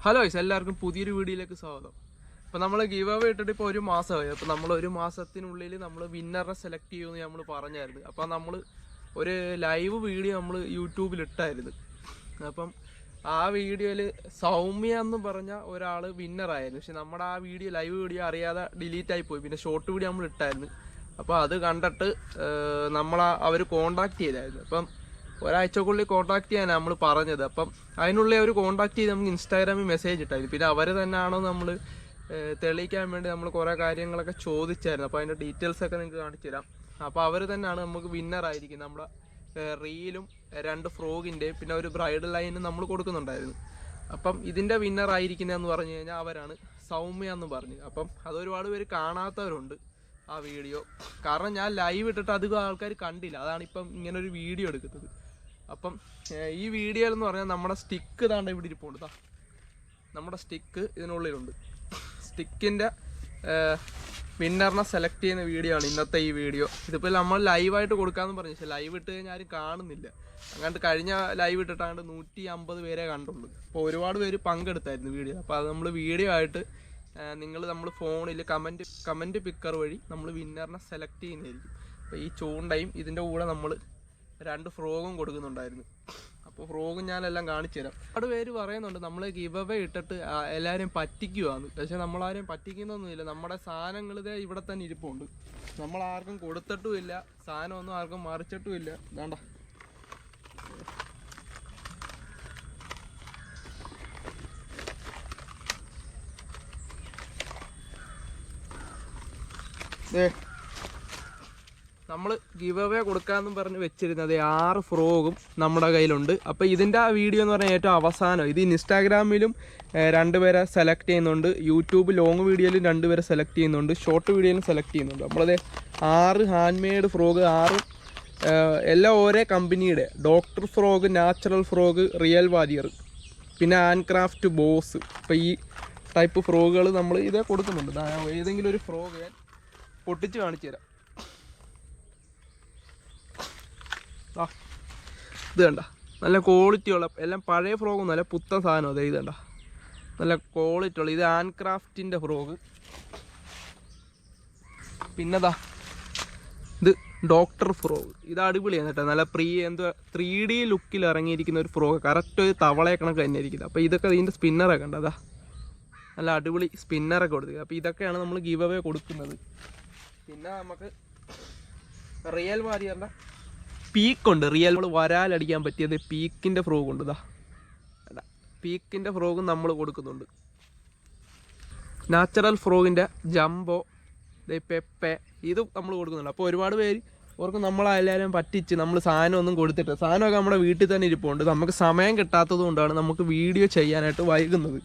Hello എല്ലാവർക്കും പുതിയൊരു വീഡിയോയിലേക്ക് സ്വാഗതം. അപ്പോൾ നമ്മൾ ഗീവ് അവേ ഇട്ടിട്ട് ഇപ്പോൾ ഒരു മാസമായി. അപ്പോൾ നമ്മൾ ഒരു മാസത്തിനുള്ളിൽ നമ്മൾ വിന്നറെ സെലക്ട് ചെയ്യുമെന്ന് നമ്മൾ പറഞ്ഞായിരുന്നു. അപ്പോൾ നമ്മൾ ഒരു ലൈവ് വീഡിയോ നമ്മൾ യൂട്യൂബിൽ ഇട്ടായിരുന്നു. അപ്പം ആ വീഡിയോയിൽ സൗമ്യ എന്ന് പറഞ്ഞ ഒരാൾ വിന്നറായിരുന്നു. പക്ഷെ നമ്മുടെ ആ വീഡിയോ ലൈവ് വീഡിയോ അറിയാതെ ഡിലീറ്റ് ആയിപ്പോയി. പിന്നെ ഷോർട്ട് വീഡിയോ നമ്മൾ ഇട്ടായിരുന്നു. അപ്പോൾ അത് കണ്ടിട്ട് അവർ കോണ്ടാക്ട് ചെയ്തായിരുന്നു. അപ്പം ഒരാഴ്ചക്കുള്ളിൽ കോൺടാക്ട് ചെയ്യാനാണ് നമ്മൾ പറഞ്ഞത്. അപ്പം അതിനുള്ളിൽ അവർ കോൺടാക്ട് ചെയ്ത് നമുക്ക് ഇൻസ്റ്റാഗ്രാമിൽ മെസ്സേജ് ഇട്ടായിരുന്നു. പിന്നെ അവർ തന്നെയാണോ നമ്മൾ തെളിയിക്കാൻ വേണ്ടി നമ്മൾ കുറേ കാര്യങ്ങളൊക്കെ ചോദിച്ചായിരുന്നു. അപ്പോൾ അതിൻ്റെ ഡീറ്റെയിൽസൊക്കെ നിങ്ങൾക്ക് കാണിച്ചു തരാം. അപ്പോൾ അവർ തന്നെയാണ് നമുക്ക് വിന്നറായിരിക്കും. നമ്മുടെ റീലും 2 ഫ്രോഗിൻ്റെയും പിന്നെ ഒരു ബ്രൈഡൽ ലൈനും നമ്മൾ കൊടുക്കുന്നുണ്ടായിരുന്നു. അപ്പം ഇതിൻ്റെ വിന്നറായിരിക്കുന്നതെന്ന് പറഞ്ഞു കഴിഞ്ഞാൽ അവരാണ് സൗമ്യ എന്ന് പറഞ്ഞു. അപ്പം അതൊരുപാട് പേര് കാണാത്തവരുണ്ട് ആ വീഡിയോ. കാരണം ഞാൻ ലൈവ് ഇട്ടിട്ട് അധികം ആൾക്കാർ കണ്ടില്ല. അതാണ് ഇപ്പം ഇങ്ങനൊരു വീഡിയോ എടുക്കുന്നത്. അപ്പം ഈ വീഡിയോയിൽ എന്ന് പറഞ്ഞാൽ നമ്മുടെ സ്റ്റിക്ക് താണ്ട് ഇവിടെ ഇരിപ്പുണ്ട്. നമ്മുടെ സ്റ്റിക്ക് ഇതിനുള്ളിലുണ്ട്. സ്റ്റിക്കിൻ്റെ വിന്നറിനെ സെലക്ട് ചെയ്യുന്ന വീഡിയോ ആണ് ഇന്നത്തെ ഈ വീഡിയോ. ഇതിപ്പോൾ നമ്മൾ ലൈവായിട്ട് കൊടുക്കാമെന്ന് പറഞ്ഞു. പക്ഷേ ലൈവ് ഇട്ട് കഴിഞ്ഞാൽ ആരും കാണുന്നില്ല. അങ്ങോട്ട് കഴിഞ്ഞ ലൈവ് ഇട്ടിട്ടാണ്ട് 150 പേരെ കണ്ടുള്ളൂ. അപ്പോൾ ഒരുപാട് പേര് പങ്കെടുത്തായിരുന്നു വീഡിയോ. അപ്പോൾ അത് നമ്മൾ വീഡിയോ ആയിട്ട് നമ്മൾ ഫോണിൽ കമൻറ്റ് പിക്കർ വഴി നമ്മൾ വിന്നറിനെ സെലക്ട് ചെയ്യുന്നതായിരിക്കും. അപ്പോൾ ഈ ചൂണ്ടയും ഇതിൻ്റെ കൂടെ നമ്മൾ 2 ഫ്രോഗും കൊടുക്കുന്നുണ്ടായിരുന്നു. അപ്പോൾ ഫ്രോഗും ഞാനെല്ലാം കാണിച്ചു തരാം. ഒരുപാട് പേര് പറയുന്നുണ്ട് നമ്മൾ ഗിവ് അവേ ഇട്ടിട്ട് എല്ലാവരെയും പറ്റിക്കുവാന്ന്. പക്ഷേ നമ്മളാരെയും പറ്റിക്കുന്നൊന്നുമില്ല. നമ്മുടെ സാധനങ്ങൾ ഇതേ ഇവിടെ തന്നെ ഇരിപ്പുണ്ട്. നമ്മൾ ആർക്കും കൊടുത്തിട്ടുമില്ല, സാധനമൊന്നും ആർക്കും മറിച്ചിട്ടുമില്ല. വേണ്ട നമ്മൾ ഗിവ് അവേ കൊടുക്കാമെന്നും പറഞ്ഞ് വെച്ചിരുന്നത് 6 ഫ്രോഗും നമ്മുടെ കയ്യിലുണ്ട്. അപ്പോൾ ഇതിൻ്റെ വീഡിയോ എന്ന് പറഞ്ഞാൽ ഏറ്റവും അവസാനം. ഇത് ഇൻസ്റ്റാഗ്രാമിലും 2 പേരെ സെലക്ട് ചെയ്യുന്നുണ്ട്, യൂട്യൂബ് ലോങ് വീഡിയോയിലും 2 പേരെ സെലക്ട് ചെയ്യുന്നുണ്ട്, ഷോർട്ട് വീഡിയോയിലും സെലക്ട് ചെയ്യുന്നുണ്ട്. നമ്മളത് 6 ഹാൻഡ് മെയ്ഡ് ഫ്രോഗ്, 6 എല്ലാം ഓരോ കമ്പനിയുടെ. Doctor frog, natural frog, real warrior, പിന്നെ ഹാൻഡ് ക്രാഫ്റ്റ് ബോസ്. അപ്പോൾ ഈ ടൈപ്പ് ഫ്രോഗുകൾ നമ്മൾ ഇതേ കൊടുക്കുന്നുണ്ട്. ഏതെങ്കിലും ഒരു ഫ്രോഗ് ഞാൻ പൊട്ടിച്ച് കാണിച്ചു തരാം. ഇത് കണ്ട, നല്ല ക്വാളിറ്റി ഉള്ള, എല്ലാം പഴയ ഫ്രോഗും നല്ല പുത്തൻ സാധനം. അതെ, ഇത് കണ്ട, നല്ല ക്വാളിറ്റി ഉള്ള. ഇത് ഹാൻഡ് ക്രാഫ്റ്റിൻ്റെ ഫ്രോഗ്. പിന്നെതാ ഇത് ഡോക്ടർ ഫ്രോഗ്. ഇത് അടിപൊളിയാണ് കേട്ടോ. നല്ല 3D ലുക്കിൽ ഇറങ്ങിയിരിക്കുന്ന ഒരു ഫ്രോഗ്. കറക്റ്റ് ഒരു തവളയെ കണക്ക് തന്നെ ഇരിക്കുന്നത്. അപ്പോൾ ഇതൊക്കെ ഇതിൻ്റെ സ്പിന്നറൊക്കെ ഉണ്ട്. അതാ നല്ല അടിപൊളി സ്പിന്നറൊക്കെ കൊടുക്കുക. അപ്പോൾ ഇതൊക്കെയാണ് നമ്മൾ ഗിവ് അവേ കൊടുക്കുന്നത്. പിന്നെ നമുക്ക് റിയൽ വാരിയറിൻ്റെ പീക്കുണ്ട്. റിയൽ നമ്മൾ വരാലടിക്കാൻ പറ്റിയത് പീക്കിൻ്റെ ഫ്രോഗ് ഉണ്ട്. പീക്കിൻ്റെ ഫ്രോഗും നമ്മൾ കൊടുക്കുന്നുണ്ട്. നാച്ചുറൽ ഫ്രോഗിൻ്റെ ജംബോ, പെപ്പെ, ഇതും നമ്മൾ കൊടുക്കുന്നുണ്ട്. അപ്പോൾ ഒരുപാട് പേര് ഓർക്ക് നമ്മളെല്ലാവരും പറ്റിച്ച് നമ്മൾ സാധനമൊന്നും കൊടുത്തിട്ട്, സാധനമൊക്കെ നമ്മുടെ വീട്ടിൽ തന്നെ ഇരിപ്പുണ്ട്. നമുക്ക് സമയം കിട്ടാത്തത് കൊണ്ടാണ് നമുക്ക് വീഡിയോ ചെയ്യാനായിട്ട് വൈകുന്നത്.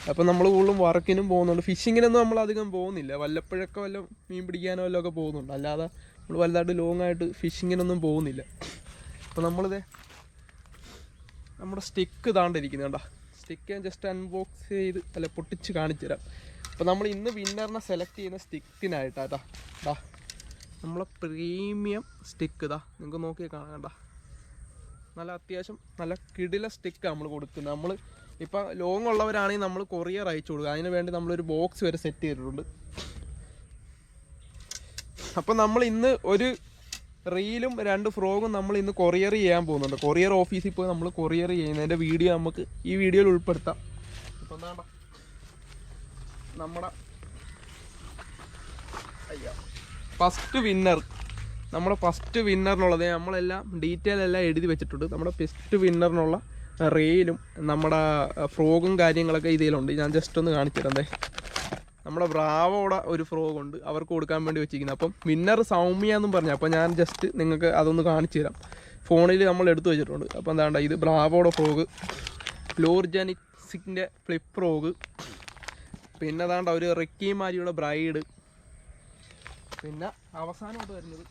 അപ്പോൾ നമ്മൾ കൂടുതലും വർക്കിനും പോകുന്നുണ്ട്. ഫിഷിങ്ങിനൊന്നും നമ്മൾ അധികം പോകുന്നില്ല. വല്ലപ്പോഴൊക്കെ വല്ല മീൻ പിടിക്കാനോ വല്ലതും ഒക്കെ പോകുന്നുണ്ട്. അല്ലാതെ നമ്മൾ വലുതായിട്ട് ലോങ് ആയിട്ട് ഫിഷിങ്ങിനൊന്നും പോകുന്നില്ല. അപ്പോൾ നമ്മളിത് നമ്മുടെ സ്റ്റിക്ക് താണ്ടിരിക്കുന്നത് കണ്ടോ. സ്റ്റിക്ക് ഞാൻ ജസ്റ്റ് അൺബോക്സ് ചെയ്ത് പൊട്ടിച്ച് കാണിച്ചു തരാം. അപ്പോൾ നമ്മൾ ഇന്ന് വിന്നറിനെ സെലക്ട് ചെയ്യുന്ന സ്റ്റിക്കിനായിട്ടാ നമ്മളെ പ്രീമിയം സ്റ്റിക്ക് നിങ്ങൾക്ക് നോക്കി കാണാണ്ട. നല്ല അത്യാവശ്യം നല്ല കിടില സ്റ്റിക്കാണ് നമ്മൾ കൊടുക്കുന്നത്. നമ്മൾ ഇപ്പം ലോങ് ഉള്ളവരാണെങ്കിൽ നമ്മൾ കൊറിയർ അയച്ചു കൊടുക്കുക. അതിന് വേണ്ടി നമ്മളൊരു ബോക്സ് വരെ സെറ്റ് ചെയ്തിട്ടുണ്ട്. അപ്പം നമ്മൾ ഇന്ന് ഒരു റീലും 2 ഫ്രോഗും നമ്മൾ ഇന്ന് കൊറിയർ ചെയ്യാൻ പോകുന്നുണ്ട്. കൊറിയർ ഓഫീസിൽ പോയി നമ്മൾ കൊറിയർ ചെയ്യുന്നതിൻ്റെ വീഡിയോ നമുക്ക് ഈ വീഡിയോയിൽ ഉൾപ്പെടുത്താം. ഇപ്പം എന്താ നമ്മുടെ ഫസ്റ്റ് വിന്നർ, നമ്മുടെ ഫസ്റ്റ് വിന്നറിനുള്ളത് നമ്മളെല്ലാം ഡീറ്റെയിൽ എല്ലാം എഴുതി വെച്ചിട്ടുണ്ട്. നമ്മുടെ ഫസ്റ്റ് വിന്നറിനുള്ള റീലും നമ്മുടെ ഫ്രോഗും കാര്യങ്ങളൊക്കെ ഇതിലുണ്ട്. ഞാൻ ജസ്റ്റ് ഒന്ന് കാണിച്ചു തരാം. നമ്മുടെ ബ്രാവോടെ ഒരു ഫ്രോഗ് ഉണ്ട്, അവർക്ക് കൊടുക്കാൻ വേണ്ടി വെച്ചിരിക്കുന്നത്. അപ്പം വിന്നർ സൗമ്യ എന്നും പറഞ്ഞു. അപ്പോൾ ഞാൻ ജസ്റ്റ് നിങ്ങൾക്ക് അതൊന്ന് കാണിച്ചു തരാം. ഫോണിൽ നമ്മൾ എടുത്തു വെച്ചിട്ടുണ്ട്. അപ്പോൾ എന്താണ്ട, ഇത് ബ്രാവോടെ ഫ്രോഗ്, ലോർജനിക്സിൻ്റെ ഫ്ലിപ്പ് ഫ്രോഗ്, പിന്നെ അതാണ്ട ഒരു റിക്കി മാരിയുടെ ബ്രൈഡ്, പിന്നെ അവസാനമായിട്ട് വരുന്നത്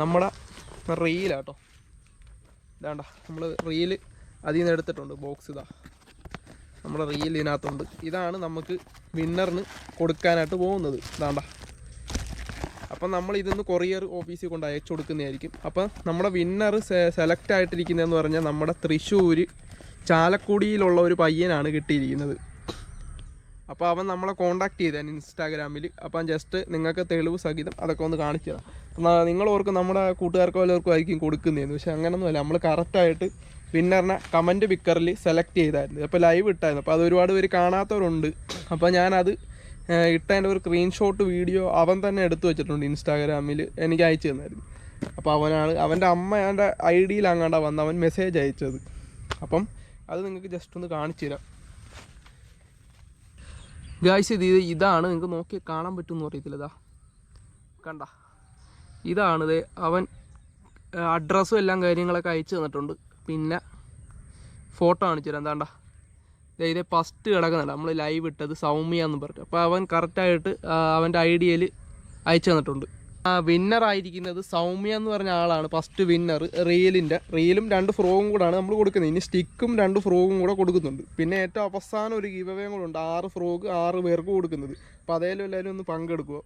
നമ്മുടെ റീലാട്ടോ. ഇതാണ്ട നമ്മൾ റീല് അതിൽ നിന്ന് എടുത്തിട്ടുണ്ട്. ബോക്സ് നമ്മുടെ റീൽ ഇതിനകത്തുണ്ട്. ഇതാണ് നമുക്ക് വിന്നറിന് കൊടുക്കാനായിട്ട് പോകുന്നത്. ഇതാണ്ട, അപ്പം നമ്മൾ ഇതൊന്ന് കൊറിയർ ഓഫീസിൽ കൊണ്ട് അയച്ചു കൊടുക്കുന്നതായിരിക്കും. അപ്പം നമ്മുടെ വിന്നർ സെലക്ട് ആയിട്ടിരിക്കുന്നതെന്ന് പറഞ്ഞാൽ നമ്മുടെ തൃശ്ശൂർ ചാലക്കുടിയിലുള്ള ഒരു പയ്യനാണ് കിട്ടിയിരിക്കുന്നത്. അപ്പോൾ അവൻ നമ്മളെ കോൺടാക്ട് ചെയ്താൻ ഇൻസ്റ്റാഗ്രാമിൽ. അപ്പം ജസ്റ്റ് നിങ്ങൾക്ക് തെളിവ് സഹിതം അതൊക്കെ ഒന്ന് കാണിച്ചു തരാം. നിങ്ങൾ ഓർക്കും നമ്മുടെ കൂട്ടുകാർക്കോ വല്ലവർക്കും ആയിരിക്കും കൊടുക്കുന്നതെന്ന്. പക്ഷെ അങ്ങനെയൊന്നുമല്ല, നമ്മൾ കറക്റ്റായിട്ട് വിന്നറിനെ കമൻറ്റ് പിക്കറിൽ സെലക്ട് ചെയ്തായിരുന്നു. അപ്പോൾ ലൈവ് ഇട്ടായിരുന്നു. അപ്പോൾ അത് ഒരുപാട് പേര് കാണാത്തവരുണ്ട്. അപ്പോൾ ഞാനത് ഇട്ടതിൻ്റെ ഒരു സ്ക്രീൻഷോട്ട് വീഡിയോ അവൻ തന്നെ എടുത്തു വെച്ചിട്ടുണ്ട് ഇൻസ്റ്റാഗ്രാമിൽ, എനിക്ക് അയച്ചു തന്നായിരുന്നു. അപ്പോൾ അവൻ്റെ അമ്മ എൻ്റെ ID അങ്ങാണ്ടാ വന്ന് അവൻ മെസ്സേജ് അയച്ചത്. അപ്പം അത് നിങ്ങൾക്ക് ജസ്റ്റ് ഒന്ന് കാണിച്ചു തരാം. ഗായ്സ്, ഇതാണ് നിങ്ങൾക്ക് നോക്കി കാണാൻ പറ്റുമെന്ന് അറിയത്തില്ല. ഇതാ കണ്ട, ഇതാണിത്. അവൻ അഡ്രസ്സും എല്ലാം കാര്യങ്ങളൊക്കെ അയച്ചു തന്നിട്ടുണ്ട്. പിന്നെ ഫോട്ടോ കാണിച്ചു തരാം. എന്താണ്ട ഇതേ ഫസ്റ്റ് കിടക്കുന്നുണ്ട്, നമ്മൾ ലൈവ് ഇട്ടത് സൗമ്യ എന്ന് പറഞ്ഞു. അപ്പോൾ അവൻ കറക്റ്റായിട്ട് അവൻ്റെ ID അയച്ചു തന്നിട്ടുണ്ട്. വിന്നറായിരിക്കുന്നത് സൗമ്യ എന്ന് പറഞ്ഞ ആളാണ് ഫസ്റ്റ് വിന്നർ. റീലും 2 ഫ്രോഗും കൂടാണ് നമ്മൾ കൊടുക്കുന്നത്. ഇനി സ്റ്റിക്കും 2 ഫ്രോഗും കൂടെ കൊടുക്കുന്നുണ്ട്. പിന്നെ ഏറ്റവും അവസാനം ഒരു ഗിവ് അവേയും കൂടെ ഉണ്ട്, 6 ഫ്രോഗ് 6 പേർക്ക് കൊടുക്കുന്നത്. അപ്പോൾ അതേലും എല്ലാവരും ഒന്ന് പങ്കെടുക്കുക.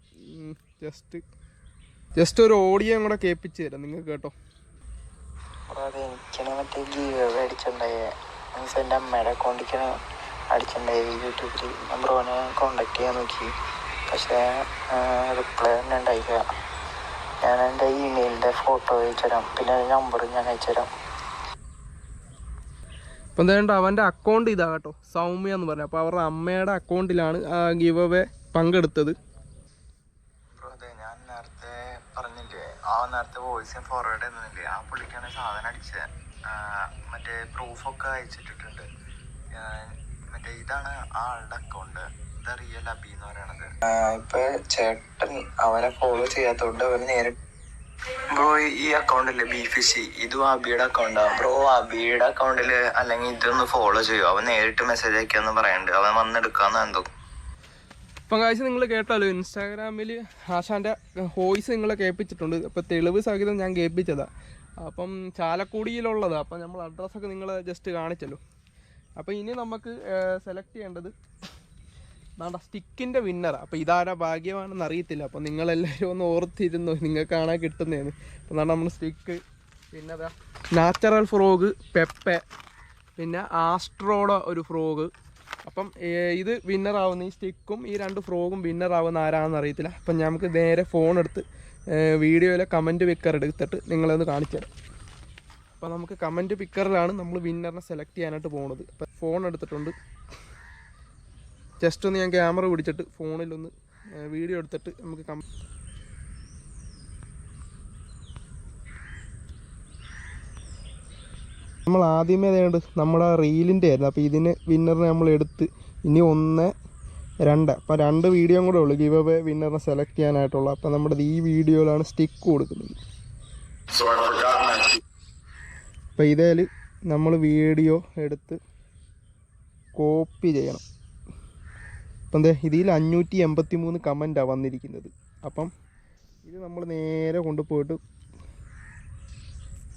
ജസ്റ്റ് ഒരു ഓഡിയോ കൂടെ കേൾപ്പിച്ച് തരാം നിങ്ങൾക്ക് കേട്ടോ. എനിക്കാണ് മറ്റേ ഗീവ് അവേ അടിച്ചിട്ടുണ്ടായേ, മീൻസ് എൻ്റെ അമ്മയുടെ അക്കൗണ്ടിലേക്കാണ് അടിച്ചിട്ടുണ്ടായി യൂട്യൂബിൽ. ബ്രോനെ കോണ്ടാക്ട് ചെയ്യാൻ നോക്കി, പക്ഷേ റിപ്ലൈ തന്നെ ഉണ്ടായില്ല. ഞാൻ എൻ്റെ ഇമെയിലിൻ്റെ ഫോട്ടോ അയച്ചു തരാം, പിന്നെ നമ്പർ ഞാൻ അയച്ചു തരാം. അപ്പം എന്തായാലും അവൻ്റെ അക്കൗണ്ട് ഇതാ കേട്ടോ, സൗമ്യ എന്ന് പറഞ്ഞു. അപ്പോൾ അവരുടെ അമ്മയുടെ അക്കൗണ്ടിലാണ് ഗിവ് അവേ പങ്കെടുത്തത്. ഞാൻ നേരത്തെ പറഞ്ഞില്ലേ, നേരത്തെ വോയിസ് ഫോർവേഡ് ചെയ്യുന്നില്ലേ, ആ പുള്ളിക്കാണ് സാധനം അടിച്ചത്. മറ്റേ പ്രൂഫൊക്കെ അയച്ചിട്ടിട്ടുണ്ട്. മറ്റേ ഇതാണ് ആളുടെ അക്കൗണ്ട്, ഇത് റിയൽ അബി എന്ന് പറയണത്. ഇപ്പൊ ചേട്ടൻ അവനെ ഫോളോ ചെയ്യാത്തോണ്ട് അവന് നേരിട്ട് ബ്രോ ഈ അക്കൗണ്ടില്ലേ ബീഫിഷി, ഇതും അബിയുടെ അക്കൗണ്ടാണ് ബ്രോ. അബിയുടെ അക്കൗണ്ടില് അല്ലെങ്കിൽ ഇതൊന്ന് ഫോളോ ചെയ്യോ, അവൻ നേരിട്ട് മെസ്സേജ് അയക്കാന്ന് പറയുന്നുണ്ട്, അവൻ വന്നെടുക്കാന്ന് എന്തോ. അപ്പം കാഴ്ച നിങ്ങൾ കേട്ടാലോ, ഇൻസ്റ്റാഗ്രാമിൽ ആശാൻ്റെ വോയിസ് നിങ്ങളെ കേൾപ്പിച്ചിട്ടുണ്ട്. അപ്പോൾ തെളിവ് സഹിതം ഞാൻ കേൾപ്പിച്ചതാണ്. അപ്പം ചാലക്കുടിയിലുള്ളതാണ്. അപ്പം നമ്മൾ അഡ്രസ്സൊക്കെ നിങ്ങളെ ജസ്റ്റ് കാണിച്ചല്ലോ. അപ്പോൾ ഇനി നമുക്ക് സെലക്ട് ചെയ്യേണ്ടത് നമ്മുടെ സ്റ്റിക്കിൻ്റെ വിന്നറാണ്. അപ്പോൾ ഇതാരാ ഭാഗ്യമാണെന്ന് അറിയത്തില്ല. അപ്പോൾ നിങ്ങളെല്ലാവരും ഒന്ന് ഓർത്തിരുന്നു, നിങ്ങൾക്ക് കാണാൻ കിട്ടുന്നതാണ്. അപ്പോൾ നമ്മൾ സ്റ്റിക്ക്, പിന്നെ അതാ നാച്ചുറൽ ഫ്രോഗ്, പെപ്പെ, പിന്നെ ആസ്ട്രോയുടെ ഒരു ഫ്രോഗ്. അപ്പം ഇത് വിന്നറാവുന്ന ഈ സ്റ്റിക്കും ഈ 2 ഫ്രോഗും വിന്നറാവുന്ന ആരാണെന്ന് അറിയത്തില്ല. അപ്പം നമുക്ക് നേരെ ഫോൺ എടുത്ത് വീഡിയോയിലെ കമൻറ്റ് പിക്കർ എടുത്തിട്ട് നിങ്ങളൊന്ന് കാണിച്ചു തരാം. അപ്പോൾ നമുക്ക് കമൻറ്റ് പിക്കറിലാണ് നമ്മൾ വിന്നറിനെ സെലക്ട് ചെയ്യാനായിട്ട് പോകുന്നത്. അപ്പം ഫോൺ എടുത്തിട്ടുണ്ട്. ജസ്റ്റ് ഒന്ന് ഞാൻ ക്യാമറ പിടിച്ചിട്ട് ഫോണിലൊന്ന് വീഡിയോ എടുത്തിട്ട് നമുക്ക് നമ്മൾ ആദ്യമേ വേണ്ടത് നമ്മുടെ റീലിൻ്റെ ആയിരുന്നു. അപ്പോൾ ഇതിന് വിന്നറിനെ നമ്മൾ എടുത്ത് ഇനി 1, 2 അപ്പോൾ 2 വീഡിയോ കൂടെ ഉള്ളൂ ഗിവ് അവേ വിന്നറിനെ സെലക്ട് ചെയ്യാനായിട്ടുള്ള. അപ്പോൾ നമ്മുടെ ഈ വീഡിയോയിലാണ് സ്റ്റിക്ക് കൊടുക്കുന്നത്. അപ്പോൾ ഇതേൽ നമ്മൾ വീഡിയോ എടുത്ത് കോപ്പി ചെയ്യണം. അപ്പം എന്താ ഇതിൽ 583 കമൻറ്റാണ് വന്നിരിക്കുന്നത്. അപ്പം ഇത് നമ്മൾ നേരെ കൊണ്ടുപോയിട്ട്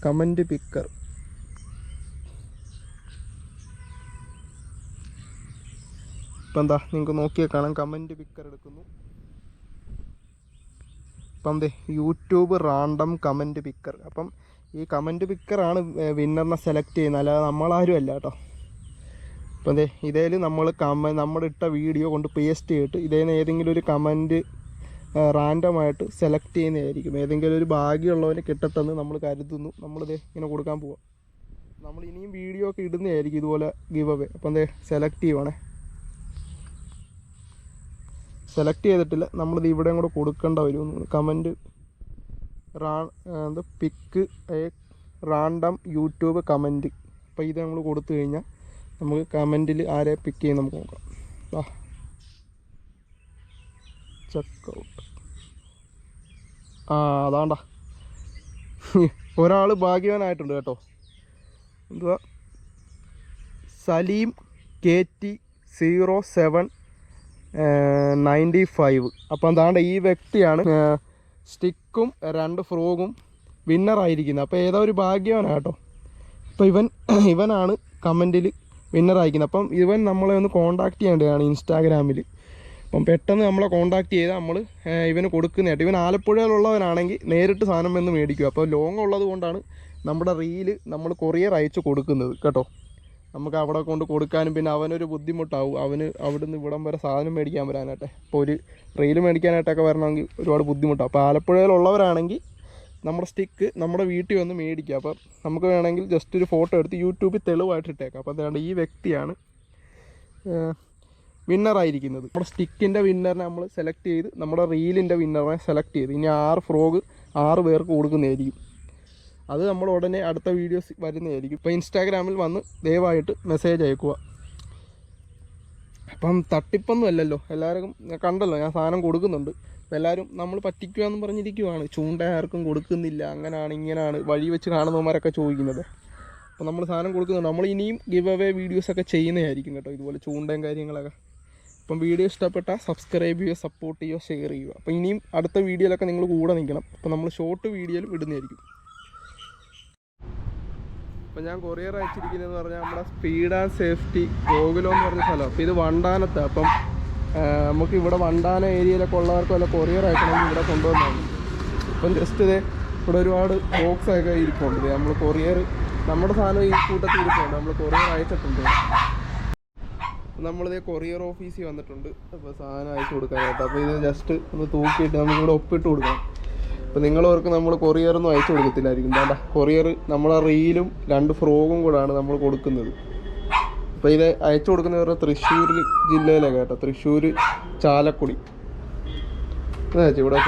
കമൻറ്റ് പിക്കർ, ഇപ്പം എന്താ നിങ്ങൾക്ക് നോക്കിയാൽ കാണാം, കമൻറ്റ് പിക്കർ എടുക്കുന്നു. അപ്പം എന്തേ യൂട്യൂബ് റാൻഡം കമൻറ്റ് പിക്കർ. അപ്പം ഈ കമൻറ്റ് പിക്കറാണ് വിന്നറിനെ സെലക്ട് ചെയ്യുന്നത്, അല്ലാതെ നമ്മളാരും അല്ല കേട്ടോ. അപ്പം എന്തേ ഇതേൽ നമ്മൾ നമ്മുടെ ഇട്ട വീഡിയോ കൊണ്ട് പേസ്റ്റ് ചെയ്തിട്ട് ഇതേന്ന് ഏതെങ്കിലും ഒരു കമൻറ്റ് റാൻഡമായിട്ട് സെലക്ട് ചെയ്യുന്നതായിരിക്കും. ഏതെങ്കിലും ഒരു ഭാഗ്യമുള്ളവന് കിട്ടട്ടെന്ന് നമ്മൾ കരുതുന്നു. നമ്മളിത് ഇങ്ങനെ കൊടുക്കാൻ പോവാം. നമ്മൾ ഇനിയും വീഡിയോ ഒക്കെ ഇടുന്നതായിരിക്കും ഇതുപോലെ ഗിവ് അവേ. അപ്പം എന്തേ സെലക്ട് ചെയ്യുവാണേ. സെലക്ട് ചെയ്തിട്ടില്ല, നമ്മളിത് ഇവിടെയും കൂടെ കൊടുക്കേണ്ട വരും. കമൻറ്റ് പിക്ക് റാൻഡം യൂട്യൂബ് കമൻറ്റ്. അപ്പോൾ ഇത് നമ്മൾ കൊടുത്തു കഴിഞ്ഞാൽ നമുക്ക് കമൻറ്റിൽ ആരെ പിക്ക് ചെയ്യും നമുക്ക് നോക്കാം. ചെക്കൗട്ട്. അതാണ്ടാ ഒരാൾ ഭാഗ്യവാനായിട്ടുണ്ട് കേട്ടോ. എന്തുവാ, സലീം KT0795. അപ്പം എന്താണ്ട് ഈ വ്യക്തിയാണ് സ്റ്റിക്കും 2 ഫ്രോഗും വിന്നറായിരിക്കുന്നത്. അപ്പോൾ ഏതോ ഒരു ഭാഗ്യവാനാണ് കേട്ടോ. അപ്പോൾ ഇവനാണ് കമൻറ്റിൽ വിന്നറായിരിക്കുന്നത്. അപ്പം ഇവൻ നമ്മളെ ഒന്ന് കോൺടാക്ട് ചെയ്യേണ്ടതാണ് ഇൻസ്റ്റാഗ്രാമിൽ. അപ്പം പെട്ടെന്ന് നമ്മളെ കോൺടാക്ട് ചെയ്താൽ നമ്മൾ ഇവന് കൊടുക്കുന്നതായിട്ട്. ഇവൻ ആലപ്പുഴയിലുള്ളവനാണെങ്കിൽ നേരിട്ട് സാധനം വന്ന് മേടിക്കും. അപ്പോൾ ലോങ് ഉള്ളത് കൊണ്ടാണ് നമ്മുടെ റീല് നമ്മൾ കൊറിയർ അയച്ച് കൊടുക്കുന്നത് കേട്ടോ. നമുക്ക് അവിടെ കൊണ്ട് കൊടുക്കാനും പിന്നെ അവനൊരു ബുദ്ധിമുട്ടാവും. അവന് അവിടെ നിന്ന് ഇവിടം വരെ സാധനം മേടിക്കാൻ വരാനായിട്ട്. ഇപ്പോൾ ഒരു റീല് മേടിക്കാനായിട്ടൊക്കെ വരണമെങ്കിൽ ഒരുപാട് ബുദ്ധിമുട്ടാണ്. അപ്പോൾ ആലപ്പുഴയിലുള്ളവരാണെങ്കിൽ നമ്മുടെ സ്റ്റിക്ക് നമ്മുടെ വീട്ടിൽ വന്ന് മേടിക്കുക. അപ്പം നമുക്ക് വേണമെങ്കിൽ ജസ്റ്റ് ഒരു ഫോട്ടോ എടുത്ത് യൂട്യൂബിൽ തെളിവായിട്ട് ഇട്ടേക്കാം. അപ്പോൾ അതുകൊണ്ട് ഈ വ്യക്തിയാണ് വിന്നറായിരിക്കുന്നത്. നമ്മുടെ സ്റ്റിക്കിൻ്റെ വിന്നറിനെ നമ്മൾ സെലക്ട് ചെയ്ത് നമ്മുടെ റീലിൻ്റെ വിന്നറിനെ സെലക്ട് ചെയ്ത് ഇനി 6 ഫ്രോഗ് 6 പേർക്ക് കൊടുക്കുന്നതായിരിക്കും. അത് നമ്മൾ ഉടനെ അടുത്ത വീഡിയോസ് വരുന്നതായിരിക്കും. ഇപ്പോൾ ഇൻസ്റ്റാഗ്രാമിൽ വന്ന് ദയവായിട്ട് മെസ്സേജ് അയക്കുക. അപ്പം തട്ടിപ്പൊന്നും അല്ലല്ലോ, എല്ലാവർക്കും കണ്ടല്ലോ ഞാൻ സാധനം കൊടുക്കുന്നുണ്ട്. അപ്പോൾ എല്ലാവരും നമ്മൾ പറ്റിക്കുക എന്ന് പറഞ്ഞിരിക്കുവാണ്. ചൂണ്ട ആർക്കും കൊടുക്കുന്നില്ല, അങ്ങനെയാണ് ഇങ്ങനെയാണ് വഴി വെച്ച് കാണുന്നവന്മാരൊക്കെ ചോദിക്കുന്നത്. അപ്പോൾ നമ്മൾ സാധനം കൊടുക്കുന്നുണ്ട്. നമ്മൾ ഇനിയും ഗിവ് അവേ വീഡിയോസൊക്കെ ചെയ്യുന്നതായിരിക്കും കേട്ടോ, ഇതുപോലെ ചൂണ്ടയും കാര്യങ്ങളൊക്കെ. അപ്പം വീഡിയോ ഇഷ്ടപ്പെട്ടാൽ സബ്സ്ക്രൈബ് ചെയ്യുക, സപ്പോർട്ട് ചെയ്യുക, ഷെയർ ചെയ്യുക. അപ്പോൾ ഇനിയും അടുത്ത വീഡിയോയിലൊക്കെ നിങ്ങൾ കൂടെ നിൽക്കണം. അപ്പോൾ നമ്മൾ ഷോർട്ട് വീഡിയോയിലും ഇടുന്നതായിരിക്കും. അപ്പോൾ ഞാൻ കൊറിയർ അയച്ചിരിക്കുന്നതെന്ന് പറഞ്ഞാൽ നമ്മുടെ സ്പീഡ് ആൻഡ് സേഫ്റ്റി ഗോകുലം എന്ന് പറഞ്ഞ സ്ഥലം. അപ്പോൾ ഇത് വണ്ടാനത്താണ്. അപ്പം നമുക്ക് ഇവിടെ വണ്ടാന ഏരിയയിലൊക്കെ ഉള്ളവർക്ക് വല്ല കൊറിയർ അയക്കണമെങ്കിൽ ഇവിടെ കൊണ്ടുവന്നാണ്. അപ്പം ജസ്റ്റ് ഇത് ഇവിടെ ഒരുപാട് ബോക്സൊക്കെ ഇരിപ്പുണ്ട്. നമ്മൾ കൊറിയർ നമ്മുടെ സാധനം ഈ കൂട്ടത്തിൽ ഇരിപ്പുണ്ട്. നമ്മൾ കൊറിയർ അയച്ചിട്ടുണ്ട്. നമ്മളിത് കൊറിയർ ഓഫീസിൽ വന്നിട്ടുണ്ട്. അപ്പോൾ സാധനം അയച്ചു കൊടുക്കാനായിട്ട്. അപ്പോൾ ഇത് ജസ്റ്റ് ഒന്ന് തൂക്കിയിട്ട് നമുക്കിവിടെ ഒപ്പിട്ട് കൊടുക്കണം. അപ്പോൾ നിങ്ങളവർക്ക് നമ്മൾ കൊറിയറൊന്നും അയച്ചു കൊടുക്കത്തില്ലായിരിക്കും. വേണ്ട, കൊറിയർ നമ്മളെ റീലും 2 ഫ്രോഗും കൂടാണ് നമ്മൾ കൊടുക്കുന്നത്. അപ്പോൾ ഇത് അയച്ചു കൊടുക്കുന്നവരുടെ തൃശ്ശൂർ ജില്ലയിലാണ് കേട്ടോ, തൃശ്ശൂർ ചാലക്കുടി ഇവിടെ